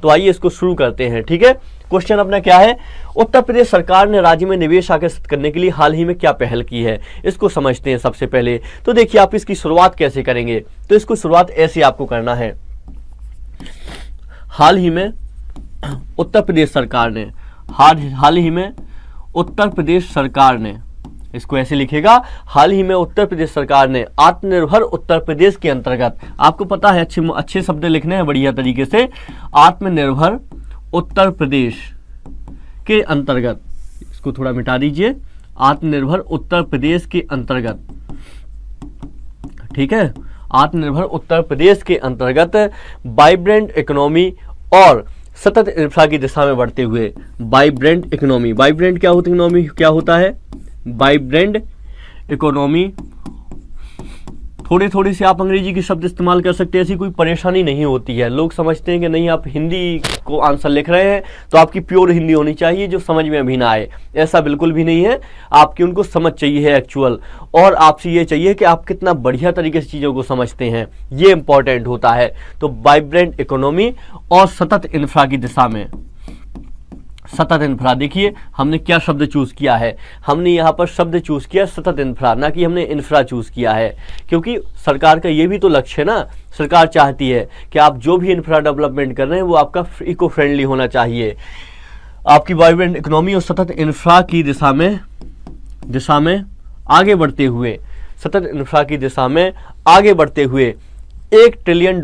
तो आइए इसको शुरू करते हैं। ठीक है, क्वेश्चन अपना क्या है, उत्तर प्रदेश सरकार ने राज्य में निवेश आकर्षित करने के लिए हाल ही में क्या पहल की है, इसको समझते हैं। सबसे पहले तो देखिए आप इसकी शुरुआत कैसे करेंगे, तो इसको शुरुआत ऐसे आपको करना है। हाल ही में उत्तर प्रदेश सरकार ने, हाल ही में उत्तर प्रदेश सरकार ने, इसको ऐसे लिखेगा, हाल ही में उत्तर प्रदेश सरकार ने आत्मनिर्भर उत्तर प्रदेश के अंतर्गत, आपको पता है अच्छे शब्द लिखने हैं बढ़िया तरीके से, आत्मनिर्भर उत्तर प्रदेश के अंतर्गत, इसको थोड़ा मिटा दीजिए, आत्मनिर्भर उत्तर प्रदेश के अंतर्गत, ठीक है, आत्मनिर्भर उत्तर प्रदेश के अंतर्गत वाइब्रेंट इकोनॉमी और सतत इंफ्रा की दिशा में बढ़ते हुए, वाइब्रेंट इकोनॉमी, वाइब्रेंट क्या होता है, वाइब्रेंट इकोनॉमी, थोड़ी सी आप अंग्रेजी के शब्द इस्तेमाल कर सकते हैं, ऐसी कोई परेशानी नहीं होती है। लोग समझते हैं कि नहीं आप हिंदी को आंसर लिख रहे हैं तो आपकी प्योर हिंदी होनी चाहिए जो समझ में अभी ना आए, ऐसा बिल्कुल भी नहीं है। आपकी उनको समझ चाहिए है एक्चुअल, और आपसे ये चाहिए कि आप कितना बढ़िया तरीके से चीज़ों को समझते हैं, ये इंपॉर्टेंट होता है। तो वाइब्रेंट इकोनॉमी और सतत इंफ्रा की दिशा में, सतत इंफ्रा, देखिए हमने क्या शब्द चूज किया है, हमने यहाँ पर शब्द चूज किया सतत इंफ्रा, ना कि हमने इंफ्रा चूज किया है, क्योंकि सरकार का ये भी तो लक्ष्य है ना, सरकार चाहती है कि आप जो भी इंफ्रा डेवलपमेंट कर रहे हैं वो आपका इको फ्रेंडली होना चाहिए। आपकी वाइब्रेंट इकोनॉमी और सतत इंफ्रा की दिशा में आगे बढ़ते हुए, सतत इंफ्रा की दिशा में आगे बढ़ते हुए $1 ट्रिलियन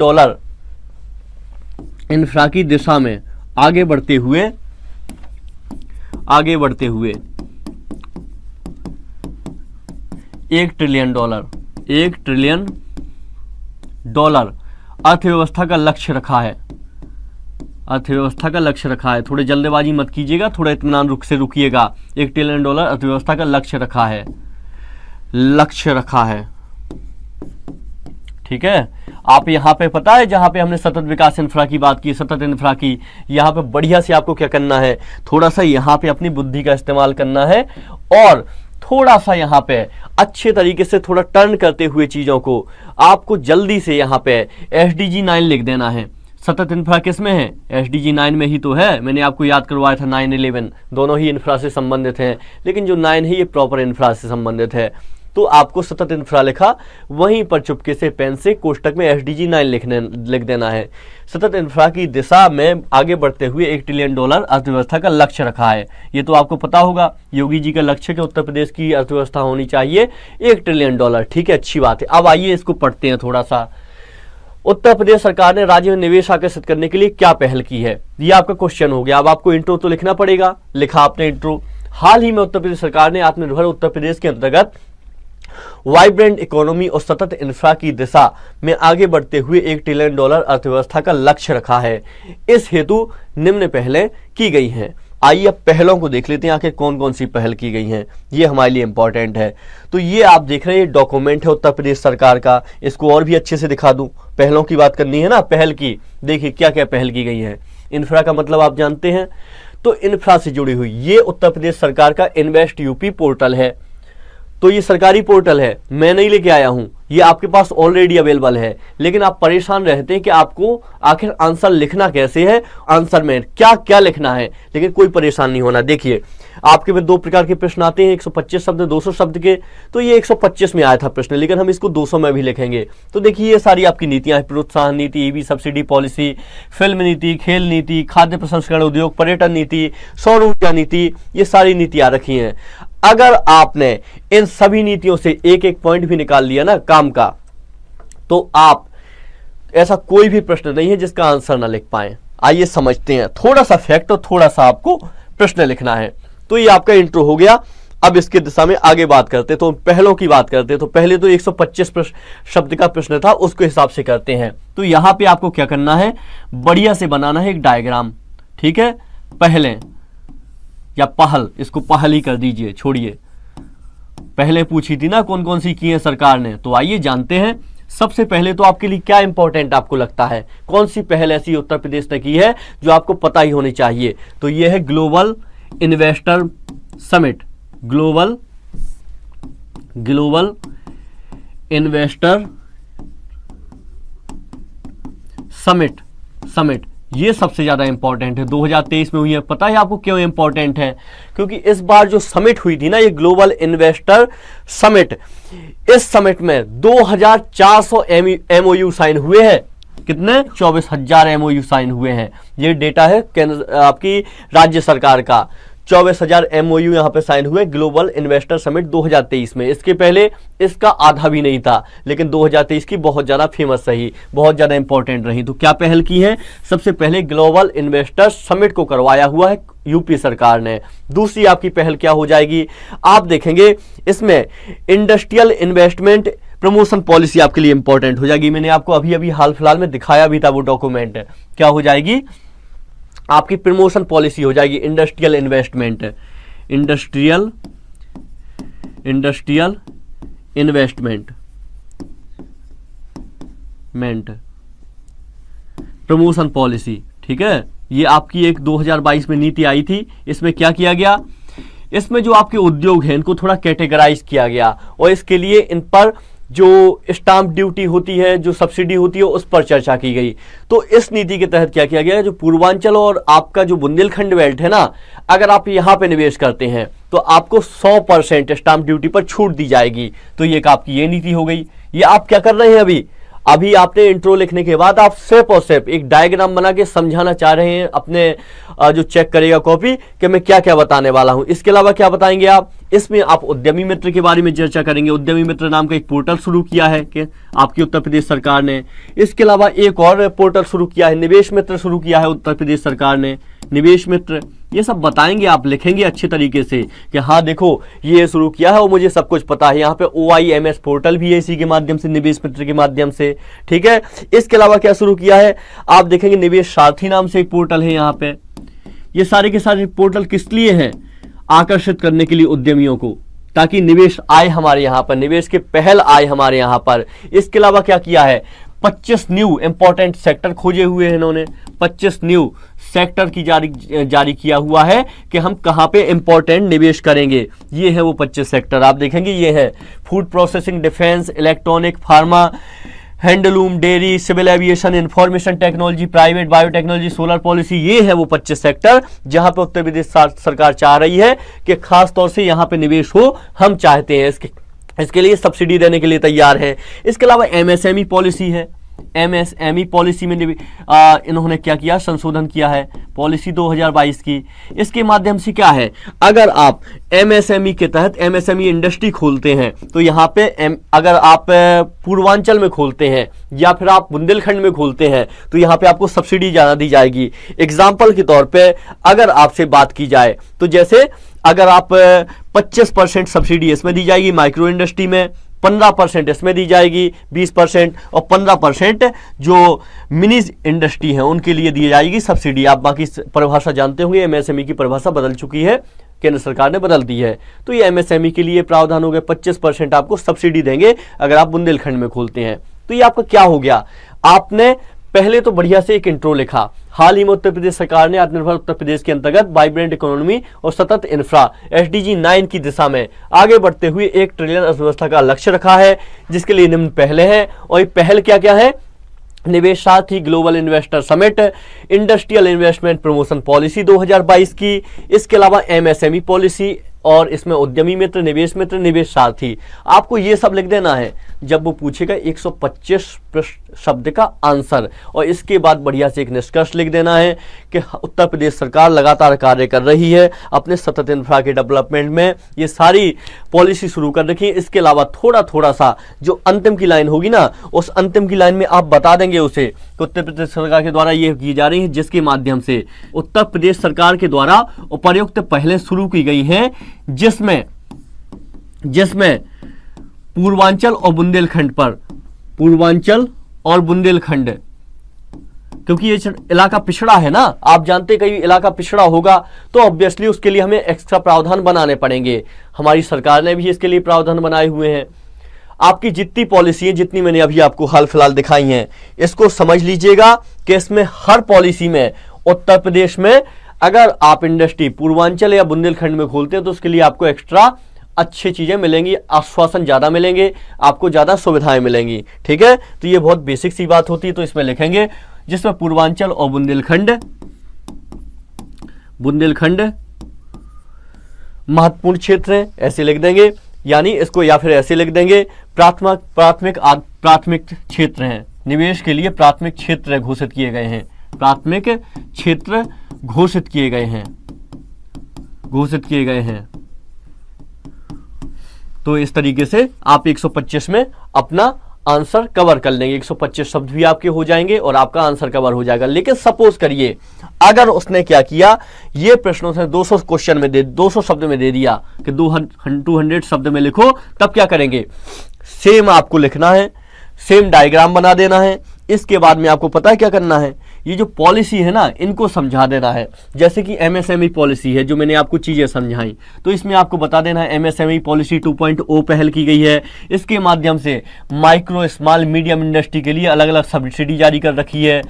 इंफ्रा की दिशा में आगे बढ़ते हुए $1 ट्रिलियन अर्थव्यवस्था का लक्ष्य रखा है, अर्थव्यवस्था का लक्ष्य रखा है। थोड़े जल्दबाजी मत कीजिएगा, थोड़ा इत्मीनान से रुकिएगा। $1 ट्रिलियन अर्थव्यवस्था का लक्ष्य रखा है, ठीक है। आप यहाँ पे पता है जहाँ पे हमने सतत विकास इंफ्रा की बात की, सतत इंफ्रा की, यहाँ पे बढ़िया से आपको क्या करना है, थोड़ा सा यहाँ पे अपनी बुद्धि का इस्तेमाल करना है और थोड़ा सा यहाँ पे अच्छे तरीके से थोड़ा टर्न करते हुए चीज़ों को आपको जल्दी से यहाँ पे SDG 9 लिख देना है। सतत इंफ्रा किस में है, SDG 9 में ही तो है। मैंने आपको याद करवाया था 9-11, दोनों ही इंफ्रा से संबंधित हैं, लेकिन जो 9 है ये प्रॉपर इंफ्रा से संबंधित है। तो आपको सतत इंफ्रा लिखा, वहीं पर चुपके से पेन से कोष्टक में SDG 9 लिख देना है। सतत इंफ्रा की दिशा में आगे बढ़ते हुए $1 ट्रिलियन अर्थव्यवस्था का लक्ष्य रखा है। ये तो आपको पता होगा, योगी जी का लक्ष्य कि उत्तर प्रदेश की अर्थव्यवस्था होनी चाहिए $1 ट्रिलियन, ठीक है, अच्छी बात है। अब आइए इसको पढ़ते हैं थोड़ा सा। उत्तर प्रदेश सरकार ने राज्य में निवेश आकर्षित करने के लिए क्या पहल की है, ये आपका क्वेश्चन हो गया। अब आपको इंट्रो तो लिखना पड़ेगा, लिखा आपने इंट्रो। हाल ही में उत्तर प्रदेश सरकार ने आत्मनिर्भर उत्तर प्रदेश के अंतर्गत वाइब्रेंट इकोनॉमी और सतत इंफ्रा की दिशा में आगे बढ़ते हुए $1 ट्रिलियन अर्थव्यवस्था का लक्ष्य रखा है। इस हेतु निम्न पहलें की गई हैं। आइए अब पहलों को देख लेते हैं, आखिर कौन कौन सी पहल की गई हैं, ये हमारे लिए इंपॉर्टेंट है। तो ये आप देख रहे हैं, ये डॉक्यूमेंट है उत्तर प्रदेश सरकार का, इसको और भी अच्छे से दिखा दूं। पहलों की बात करनी है ना, पहल की, देखिए क्या क्या पहल की गई है। इंफ्रा का मतलब आप जानते हैं, तो इंफ्रा से जुड़ी हुई ये उत्तर प्रदेश सरकार का इन्वेस्ट यूपी पोर्टल है। तो ये सरकारी पोर्टल है, मैं नहीं लेके आया हूं, ये आपके पास ऑलरेडी अवेलेबल है। लेकिन आप परेशान रहते हैं कि आपको आखिर आंसर लिखना कैसे है, आंसर में क्या क्या लिखना है, लेकिन कोई परेशान नहीं होना। देखिए आपके में 2 प्रकार के प्रश्न आते हैं, 125 शब्द 200 शब्द के, तो ये 125 में आया था प्रश्न, लेकिन हम इसको 200 में भी लिखेंगे। तो देखिए ये सारी आपकी नीतियां हैं, प्रोत्साहन नीति, EV सब्सिडी पॉलिसी, फिल्म नीति, खेल नीति, खाद्य प्रसंस्करण उद्योग, पर्यटन नीति, सौर ऊर्जा नीति, ये सारी नीतियां रखी हैं। अगर आपने इन सभी नीतियों से एक एक पॉइंट भी निकाल लिया ना काम का, तो आप, ऐसा कोई भी प्रश्न नहीं है जिसका आंसर ना लिख पाए। आइए समझते हैं, थोड़ा सा फैक्ट और थोड़ा सा आपको प्रश्न लिखना है। तो ये आपका इंट्रो हो गया। अब इसके दिशा में आगे बात करते, तो पहलों की बात करते। तो पहले तो 125 शब्द का प्रश्न था, उसके हिसाब से करते हैं। तो यहां पे आपको क्या करना है, बढ़िया से बनाना है एक डायग्राम, ठीक है। पहले या पहल, इसको पहल ही कर दीजिए, छोड़िए। पहले पूछी थी ना कौन कौन सी की है सरकार ने, तो आइए जानते हैं। सबसे पहले तो आपके लिए क्या इंपॉर्टेंट आपको लगता है, कौन सी पहल ऐसी उत्तर प्रदेश ने की है जो आपको पता ही होनी चाहिए। तो यह है global investor summit, global investor summit ये सबसे ज्यादा इंपॉर्टेंट है, 2023 में हुई है। पता है आपको क्यों इंपॉर्टेंट है? क्योंकि इस बार जो समिट हुई थी ना, ये ग्लोबल इन्वेस्टर समिट, इस समिट में 2400 MOU साइन हुए हैं। कितने? 24,000 MOU साइन हुए हैं। ये डेटा है केंद्र आपकी राज्य सरकार का। 24,000 MOU यहां पे साइन हुए ग्लोबल इन्वेस्टर समिट 2023 में। इसके पहले इसका आधा भी नहीं था, लेकिन 2023 की बहुत ज्यादा फेमस रही, बहुत ज्यादा इंपॉर्टेंट रही। तो क्या पहल की है? सबसे पहले ग्लोबल इन्वेस्टर समिट को करवाया हुआ है यूपी सरकार ने। दूसरी आपकी पहल क्या हो जाएगी? आप देखेंगे इसमें इंडस्ट्रियल इन्वेस्टमेंट प्रमोशन पॉलिसी आपके लिए इंपॉर्टेंट हो जाएगी। मैंने आपको अभी अभी हाल फिलहाल में दिखाया भी था वो डॉक्यूमेंट। क्या हो जाएगी? आपकी प्रमोशन पॉलिसी हो जाएगी industrial investment, industrial investment promotion policy. ठीक है, ये आपकी एक 2022 में नीति आई थी। इसमें क्या किया गया? इसमें जो आपके उद्योग हैं इनको थोड़ा कैटेगराइज किया गया, और इसके लिए इन पर जो स्टाम्प ड्यूटी होती है, जो सब्सिडी होती है, उस पर चर्चा की गई। तो इस नीति के तहत क्या किया गया है? जो पूर्वांचल और आपका जो बुंदेलखंड बेल्ट है ना, अगर आप यहां पे निवेश करते हैं तो आपको 100% स्टाम्प ड्यूटी पर छूट दी जाएगी। तो ये आपकी ये नीति हो गई। ये आप क्या कर रहे हैं? अभी आपने इंट्रो लिखने के बाद आप स्टेप और स्टेप एक डायग्राम बना के समझाना चाह रहे हैं अपने जो चेक करेगा कॉपी कि मैं क्या क्या बताने वाला हूं। इसके अलावा क्या बताएंगे आप? इसमें आप उद्यमी मित्र के बारे में चर्चा करेंगे। उद्यमी मित्र नाम का एक पोर्टल शुरू किया है कि आपकी उत्तर प्रदेश सरकार ने। इसके अलावा एक और पोर्टल शुरू किया है, निवेश मित्र शुरू किया है उत्तर प्रदेश सरकार ने, निवेश मित्र। ये सब बताएंगे, आप लिखेंगे अच्छे तरीके से कि हाँ देखो ये शुरू किया है और मुझे सब कुछ पता है। यहाँ पे OIMS पोर्टल भी है इसी के माध्यम से, निवेश मित्र के माध्यम से। ठीक है, इसके अलावा क्या शुरू किया है? आप देखेंगे निवेश सारथी नाम से एक पोर्टल है यहाँ पे। ये सारे के सारे पोर्टल किस लिए हैं? आकर्षित करने के लिए उद्यमियों को, ताकि निवेश आए हमारे यहाँ पर, निवेश के पहल आए हमारे यहाँ पर। इसके अलावा क्या किया है? 25 न्यू इंपॉर्टेंट सेक्टर खोजे हुए हैं इन्होंने। 25 न्यू सेक्टर की जारी किया हुआ है कि हम कहां पे इंपॉर्टेंट निवेश करेंगे। ये है वो 25 सेक्टर। आप देखेंगे ये है food processing, defence, electronic, pharma, handloom, dairy, civil aviation, information technology, private, biotechnology, solar policy. ये है वो 25 सेक्टर जहां पे उत्तर प्रदेश सरकार चाह रही है कि खास तौर से यहां पे निवेश हो, हम चाहते हैं। इसके लिए सब्सिडी देने के लिए तैयार है। इसके अलावा MSME पॉलिसी है। MSME पॉलिसी में इन्होंने क्या किया? संशोधन किया है पॉलिसी 2022 की। इसके माध्यम से क्या है? अगर आप MSME के तहत MSME इंडस्ट्री खोलते हैं तो यहाँ पे अगर आप पूर्वांचल में खोलते हैं या फिर आप बुंदेलखंड में खोलते हैं तो यहाँ पे आपको सब्सिडी ज्यादा दी जाएगी। एग्जाम्पल के तौर पे अगर आपसे बात की जाए तो जैसे अगर आप 25% सब्सिडी इसमें दी जाएगी माइक्रो इंडस्ट्री में, 15% इसमें दी जाएगी, 20% और 15% जो मिनी इंडस्ट्री है उनके लिए दी जाएगी सब्सिडी। आप बाकी परिभाषा जानते होंगे, MSME की परिभाषा बदल चुकी है, केंद्र सरकार ने बदल दी है। तो ये MSME के लिए प्रावधान हो गए, 25% आपको सब्सिडी देंगे अगर आप बुंदेलखंड में खोलते हैं। तो ये आपका क्या हो गया? आपने पहले तो बढ़िया से एक इंट्रो लिखा। हाल ही में उत्तर प्रदेश सरकार ने आत्मनिर्भर उत्तर प्रदेश के अंतर्गत वाइब्रेंट इकोनॉमी और सतत इंफ्रा SDG 9 की दिशा में आगे बढ़ते हुए 1 ट्रिलियन अर्थव्यवस्था का लक्ष्य रखा है, जिसके लिए निम्न पहले हैं। और ये पहल क्या क्या है? निवेश सारथी global investor summit, industrial investment promotion policy 2022 की, इसके अलावा MSME पॉलिसी, और इसमें उद्यमी मित्र, निवेश मित्र, निवेश सारथी। आपको ये सब लिख देना है जब वो पूछेगा 125 शब्द का आंसर, और इसके बाद बढ़िया से एक निष्कर्ष लिख देना है कि उत्तर प्रदेश सरकार लगातार कार्य कर रही है अपने सतत इंफ्रा के डेवलपमेंट में। ये सारी पॉलिसी शुरू कर रखी है। इसके अलावा थोड़ा थोड़ा सा जो अंतिम की लाइन होगी ना, उस अंतिम की लाइन में आप बता देंगे उसे कि उत्तर प्रदेश सरकार के द्वारा ये की जा रही है, जिसके माध्यम से उत्तर प्रदेश सरकार के द्वारा उपर्युक्त पहले शुरू की गई है, जिसमें पूर्वांचल और बुंदेलखंड पर, पूर्वांचल और बुंदेलखंड, क्योंकि ये इलाका पिछड़ा है ना, आप जानते कहीं इलाका पिछड़ा होगा तो ऑब्वियसली उसके लिए हमें एक्स्ट्रा प्रावधान बनाने पड़ेंगे। हमारी सरकार ने भी इसके लिए प्रावधान बनाए हुए हैं। आपकी जितनी पॉलिसी है, जितनी मैंने अभी आपको हाल फिलहाल दिखाई हैं, इसको समझ लीजिएगा कि इसमें हर पॉलिसी में उत्तर प्रदेश में अगर आप इंडस्ट्री पूर्वांचल या बुंदेलखंड में खोलते हैं तो उसके लिए आपको एक्स्ट्रा अच्छी चीजें मिलेंगी, आश्वासन ज्यादा मिलेंगे, आपको ज्यादा सुविधाएं मिलेंगी। ठीक है, तो ये बहुत बेसिक सी बात होती है। तो इसमें लिखेंगे जिसमें पूर्वांचल और बुंदेलखंड महत्वपूर्ण क्षेत्र हैं, ऐसे लिख देंगे। यानी इसको या फिर ऐसे लिख देंगे, प्राथमिक क्षेत्र हैं, निवेश के लिए प्राथमिक क्षेत्र घोषित किए गए हैं, प्राथमिक क्षेत्र घोषित किए गए हैं। तो इस तरीके से आप 125 में अपना आंसर कवर कर लेंगे। 125 शब्द भी आपके हो जाएंगे और आपका आंसर कवर हो जाएगा। लेकिन सपोज करिए अगर उसने क्या किया, ये प्रश्नों से 200 क्वेश्चन में 200 शब्द में दे दिया कि 200 शब्द में लिखो, तब क्या करेंगे, सेम आपको लिखना है, सेम डायग्राम बना देना है। इसके बाद में आपको पता है क्या करना है, ये जो पॉलिसी है ना, इनको समझा देना है। जैसे कि एमएसएमई पॉलिसी है, जो मैंने आपको चीजें समझाई, तो इसमें आपको बता देना है एमएसएमई पॉलिसी 2.0 पहल की गई है। इसके माध्यम से माइक्रो स्मॉल मीडियम इंडस्ट्री के लिए अलग अलग सब्सिडी जारी कर रखी है।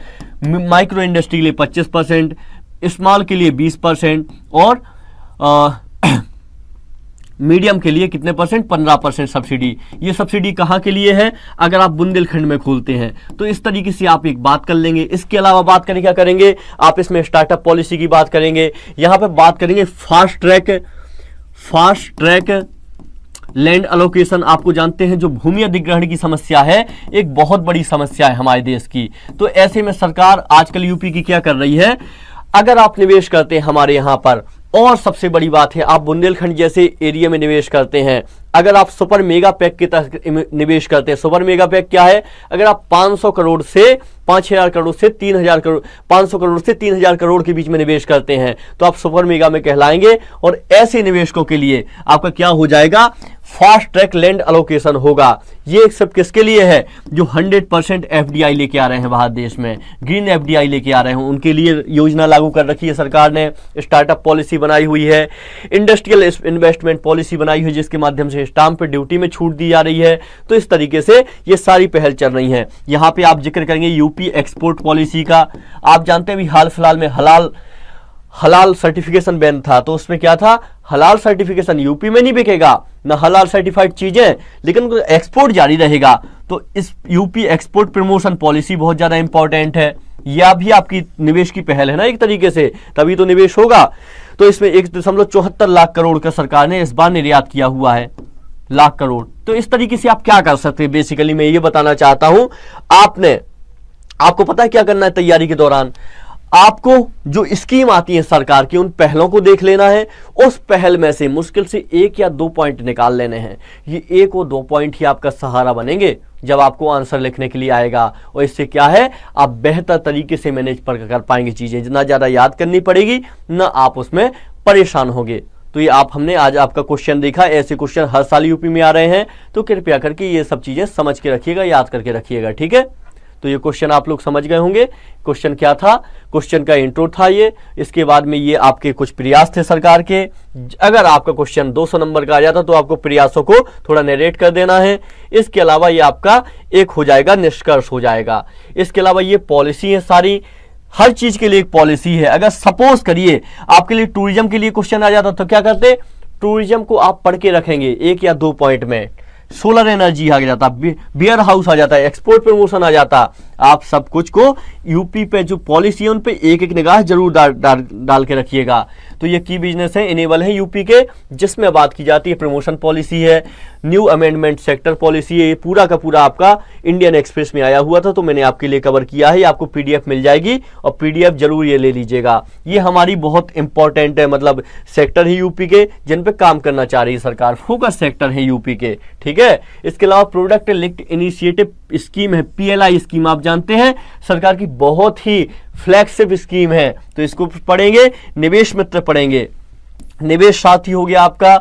माइक्रो इंडस्ट्री के लिए 25%, स्मॉल के लिए 20% और मीडियम के लिए कितने परसेंट, 15% सब्सिडी। ये सब्सिडी कहाँ के लिए है, अगर आप बुंदेलखंड में खोलते हैं तो इस तरीके से आप एक बात कर लेंगे। इसके अलावा बात करें, क्या करेंगे, आप इसमें स्टार्टअप पॉलिसी की बात करेंगे। यहाँ पे बात करेंगे फास्ट ट्रैक लैंड अलोकेशन। आपको जानते हैं जो भूमि अधिग्रहण की समस्या है, एक बहुत बड़ी समस्या है हमारे देश की। तो ऐसे में सरकार आजकल यूपी की क्या कर रही है, अगर आप निवेश करते हैं हमारे यहाँ पर, और सबसे बड़ी बात है आप बुंदेलखंड जैसे एरिया में निवेश करते हैं, अगर आप सुपर मेगा पैक के तहत निवेश करते हैं। सुपर मेगा पैक क्या है, अगर आप 500 करोड़ से 5000 करोड़ से 3000 करोड़, 500 करोड़ से 3000 करोड़ के बीच में निवेश करते हैं, तो आप सुपर मेगा में कहलाएंगे। और ऐसे निवेशकों के लिए आपका क्या हो जाएगा, फास्ट ट्रैक लैंड अलोकेशन होगा। ये सब किसके लिए है, जो 100% एफडीआई लेके आ रहे हैं बाहर देश में, ग्रीन एफडीआई लेके आ रहे हैं, उनके लिए योजना लागू कर रखी है सरकार ने। स्टार्टअप पॉलिसी बनाई हुई है, इंडस्ट्रियल इन्वेस्टमेंट पॉलिसी बनाई हुई है, जिसके माध्यम से स्टाम्प पे ड्यूटी में छूट दी जा रही है। तो इस तरीके से ये सारी पहल चल रही हैं। यहां पे आप जिक्र करेंगे यूपी एक्सपोर्ट पॉलिसी का। आप जानते हैं भी हाल फिलहाल में हलाल सर्टिफिकेशन बैन था, तो उसमें क्या था, हलाल सर्टिफिकेशन यूपी में नहीं बिकेगा ना हलाल सर्टिफाइड चीजें, लेकिन एक्सपोर्ट जारी रहेगा। तो इस यूपी एक्सपोर्ट प्रमोशन पॉलिसी बहुत ज्यादा इंपॉर्टेंट है। यह भी आपकी निवेश की पहल है ना एक तरीके से, तभी तो निवेश होगा। तो इसमें 1.74 लाख करोड़ का सरकार ने इस बार निर्यात किया हुआ है, लाख करोड़। तो इस तरीके से आप क्या कर सकते हैं, बेसिकली मैं ये बताना चाहता हूं। आपको पता है क्या करना है तैयारी के दौरान, आपको जो स्कीम आती है सरकार की, उन पहलों को देख लेना है। उस पहल में से मुश्किल से 1 या 2 पॉइंट निकाल लेने हैं। ये 1 और 2 पॉइंट ही आपका सहारा बनेंगे जब आपको आंसर लिखने के लिए आएगा। और इससे क्या है, आप बेहतर तरीके से मैनेज कर पाएंगे चीजें, ना ज्यादा याद करनी पड़ेगी, ना आप उसमें परेशान होंगे। तो ये हमने आज आपका क्वेश्चन देखा। ऐसे क्वेश्चन हर साल यूपी में आ रहे हैं, तो कृपया करके ये सब चीजें समझ के रखिएगा, याद करके रखिएगा, ठीक है। तो ये क्वेश्चन आप लोग समझ गए होंगे। क्वेश्चन क्या था, क्वेश्चन का इंट्रो था ये। इसके बाद में ये आपके कुछ प्रयास थे सरकार के। अगर आपका क्वेश्चन 200 नंबर का आ जाता तो आपको प्रयासों को थोड़ा नरेट कर देना है। इसके अलावा ये आपका एक हो जाएगा, निष्कर्ष हो जाएगा। इसके अलावा ये पॉलिसी है सारी, हर चीज के लिए एक पॉलिसी है। अगर सपोज करिए आपके लिए टूरिज्म के लिए क्वेश्चन आ जाता तो क्या करते, टूरिज्म को आप पढ़ के रखेंगे 1 या 2 पॉइंट में। सोलर एनर्जी आ जाता, बियर हाउस आ जाता है, एक्सपोर्ट प्रमोशन आ जाता। आप सब कुछ को यूपी पे जो पॉलिसी है उन पे एक एक निगाह जरूर डाल के रखिएगा। तो ये की बिजनेस है, इनेबल है यूपी के, जिसमें बात की जाती है प्रमोशन पॉलिसी है, न्यू अमेंडमेंट सेक्टर पॉलिसी है। ये पूरा का पूरा आपका इंडियन एक्सप्रेस में आया हुआ था, तो मैंने आपके लिए कवर किया है। आपको पीडीएफ मिल जाएगी और पीडीएफ जरूर ये ले लीजिएगा। ये हमारी बहुत इंपॉर्टेंट है, मतलब सेक्टर है यूपी के जिन पे काम करना चाह रही है सरकार, फोकस सेक्टर है यूपी के, ठीक है। इसके अलावा प्रोडक्ट लिंक्ड इनिशिएटिव स्कीम है, पीएलआई स्कीम, आप जानते हैं सरकार की बहुत ही फ्लैगशिप स्कीम है, तो इसको पढ़ेंगे। निवेश मित्र पढ़ेंगे, निवेश साथी हो गया आपका,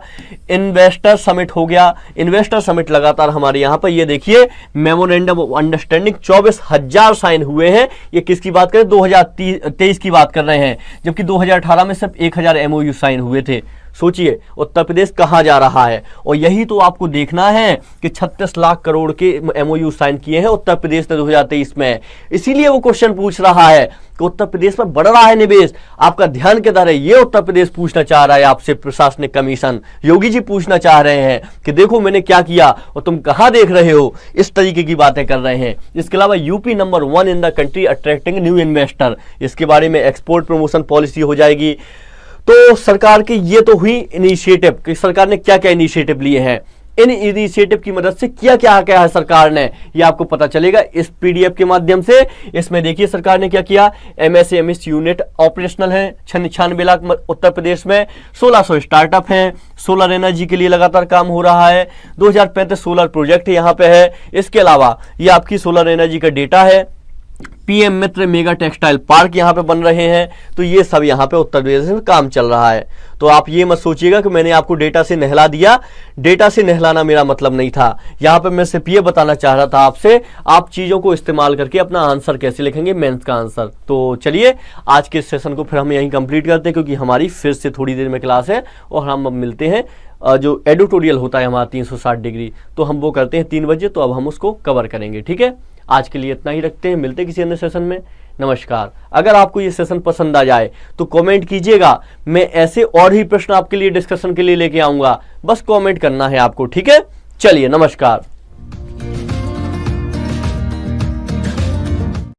इन्वेस्टर समिट हो गया। इन्वेस्टर समिट लगातार हमारे यहाँ पर, ये देखिए मेमोरेंडम ऑफ अंडरस्टैंडिंग 24,000 साइन हुए हैं। ये किसकी बात करें, 2023 की बात कर रहे हैं, जबकि 2018 में सिर्फ 1000 एमओयू साइन हुए थे। सोचिए उत्तर प्रदेश कहां जा रहा है। और यही तो आपको देखना है कि 36 लाख करोड़ के MOU साइन किए हैं उत्तर प्रदेश ने 2023 में। इसीलिए वो क्वेश्चन पूछ रहा है कि उत्तर प्रदेश में बढ़ रहा है निवेश, आपका ध्यान किधर है, ये उत्तर प्रदेश पूछना चाह रहा है आपसे। प्रशासनिक कमीशन योगी जी पूछना चाह रहे हैं कि देखो मैंने क्या किया और तुम कहां देख रहे हो, इस तरीके की बातें कर रहे हैं। इसके अलावा UP number 1 in the country attracting new investor, इसके बारे में एक्सपोर्ट प्रमोशन पॉलिसी हो जाएगी। तो सरकार की ये तो हुई इनिशिएटिव कि सरकार ने क्या क्या इनिशिएटिव लिए हैं। इन इनिशिएटिव की मदद से क्या क्या है सरकार ने, ये आपको पता चलेगा इस पीडीएफ के माध्यम से। इसमें देखिए सरकार ने क्या किया, MSME यूनिट ऑपरेशनल है 96 लाख उत्तर प्रदेश में, 1600 स्टार्टअप हैं, सोलर एनर्जी के लिए लगातार काम हो रहा है, 2035 सोलर प्रोजेक्ट यहाँ पे है। इसके अलावा ये आपकी सोलर एनर्जी का डेटा है, PM मित्र मेगा टेक्सटाइल पार्क यहाँ पे बन रहे हैं। तो ये सब यहाँ पे उत्तर प्रदेश में काम चल रहा है। तो आप ये मत सोचिएगा कि मैंने आपको डेटा से नहला दिया, डेटा से नहलाना मेरा मतलब नहीं था। यहाँ पे मैं सिर्फ ये बताना चाह रहा था आपसे, आप चीजों को इस्तेमाल करके अपना आंसर कैसे लिखेंगे, मेंस का आंसर। तो चलिए आज के सेशन को फिर हम यहीं कंप्लीट करते हैं, क्योंकि हमारी फिर से थोड़ी देर में क्लास है और हम अब मिलते हैं। जो एडिटोरियल होता है हमारा 360 डिग्री, तो हम वो करते हैं 3 बजे, तो अब हम उसको कवर करेंगे। ठीक है, आज के लिए इतना ही रखते हैं, मिलते हैं किसी अन्य सेशन में। नमस्कार। अगर आपको ये सेशन पसंद आ जाए तो कमेंट कीजिएगा, मैं ऐसे और ही प्रश्न आपके लिए डिस्कशन के लिए लेके आऊंगा, बस कमेंट करना है आपको। ठीक है, चलिए नमस्कार।